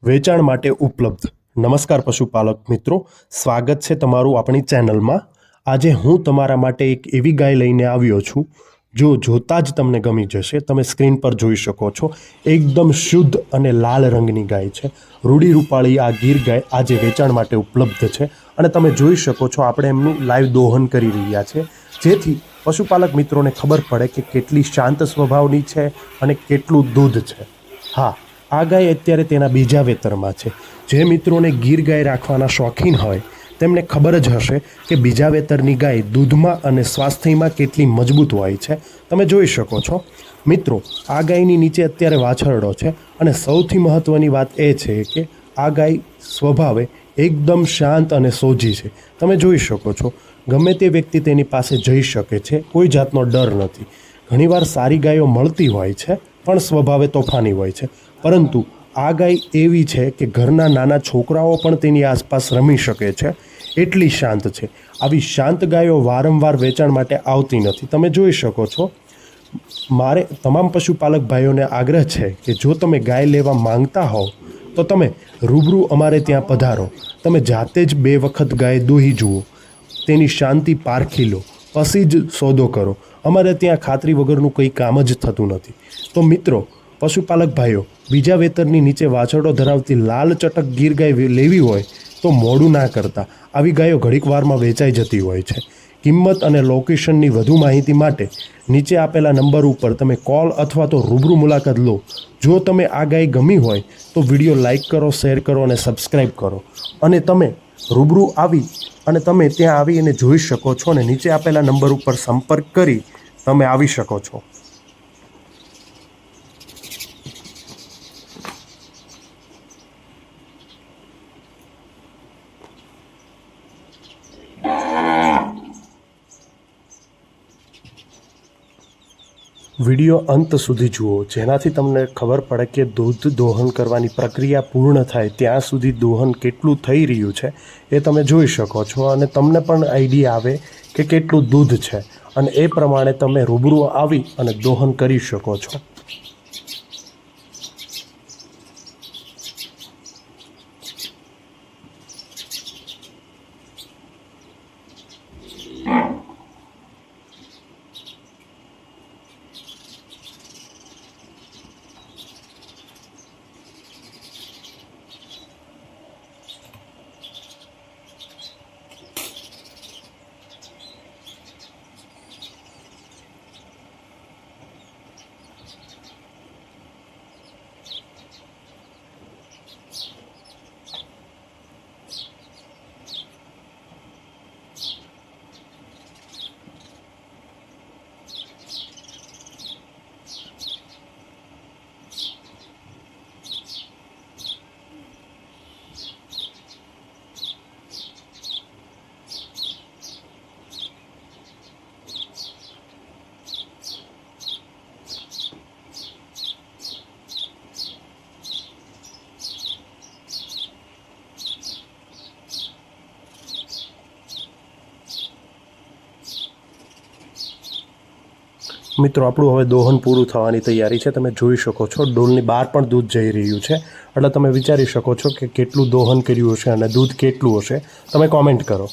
વેચાણ માટે ઉપલબ્ધ. નમસ્કાર પશુપાલક મિત્રો, સ્વાગત છે તમારું આપણી ચેનલમાં. આજે હું તમારા માટે એક એવી ગાય લઈને આવ્યો છું જો જોતાં જ તમને ગમી જશે. તમે સ્ક્રીન પર જોઈ શકો છો, એકદમ શુદ્ધ અને લાલ રંગની ગાય છે. રૂડી રૂપાળી આ ગીર ગાય આજે વેચાણ માટે ઉપલબ્ધ છે અને તમે જોઈ શકો છો આપણે એમનું લાઈવ દોહન કરી રહ્યા છે, જેથી પશુપાલક મિત્રોને ખબર પડે કે કેટલી શાંત સ્વભાવની છે અને કેટલું દૂધ છે. હા, આ ગાય અત્યારે તેના બીજા વેતરમાં છે. જે મિત્રોને ગીર ગાય રાખવાના શોખીન હોય તેમને ખબર જ હશે કે બીજા વેતરની ગાય દૂધમાં અને સ્વાસ્થ્યમાં કેટલી મજબૂત હોય છે. તમે જોઈ શકો છો મિત્રો, આ ગાયની નીચે અત્યારે વાછરડો છે અને સૌથી મહત્ત્વની વાત એ છે કે આ ગાય સ્વભાવે એકદમ શાંત અને સોજી છે. તમે જોઈ શકો છો ગમે તે વ્યક્તિ તેની પાસે જઈ શકે છે, કોઈ જાતનો ડર નથી. ઘણીવાર સારી ગાયો મળતી હોય છે પણ સ્વભાવે તોફાની હોય છે, પરંતુ આ ગાય એવી છે કે ઘરના નાના છોકરાઓ પણ તેની આસપાસ રમી શકે છે, એટલી શાંત છે. આવી શાંત ગાયો વારંવાર વેચાણ માટે આવતી નથી. તમે જોઈ શકો છો. મારે તમામ પશુપાલક ભાઈઓને આગ્રહ છે કે જો તમે ગાય લેવા માંગતા હોવ તો તમે રૂબરૂ અમારે ત્યાં પધારો. તમે જાતે જ 2 વખત ગાય દોહી જુઓ, તેની શાંતિ પારખી લો, પછી જ સોદો કરો. અમારે ત્યાં ખાતરી વગરનું કંઈ કામ જ થતું નથી. તો મિત્રો, પશુપાલક ભાઈઓ, બીજા વેતરની નીચે વાછરડો ધરાવતી લાલ ચટક ગીર ગાય લેવી હોય તો મોડું ના કરતા. આવી ગાયો ઘડીક વારમાં વેચાઈ જતી હોય છે. કિંમત અને લોકેશનની વધુ માહિતી માટે નીચે આપેલા નંબર ઉપર તમે કોલ અથવા તો રૂબરૂ મુલાકાત લો. જો તમે આ ગાય ગમી હોય તો વિડીયો લાઇક કરો, શેર કરો અને સબસ્ક્રાઈબ કરો. અને તમે રૂબરૂ આવી અને તમે ત્યાં આવી અને જોઈ શકો છો અને નીચે આપેલા નંબર ઉપર સંપર્ક કરી તમે આવી શકો છો. વિડીયો અંત સુધી જુઓ, જેનાથી તમને ખબર પડે કે દૂધ દોહન કરવાની પ્રક્રિયા પૂર્ણ થાય ત્યાં સુધી દોહન કેટલું થઈ રહ્યું છે એ તમે જોઈ શકો છો અને તમને પણ આઈડિયા આવે કે કેટલું દૂધ છે અને એ પ્રમાણે તમે રૂબરૂ આવી અને દોહન કરી શકો છો. મિત્રો, આપણું હવે દોહન પૂરું થવાની તૈયારી છે. તમે જોઈ શકો છો ડોલની બહાર પણ દૂધ જઈ રહ્યું છે, એટલે તમે વિચારી શકો છો કે કેટલું દોહન કર્યું હશે અને દૂધ કેટલું હશે. તમે કોમેન્ટ કરો.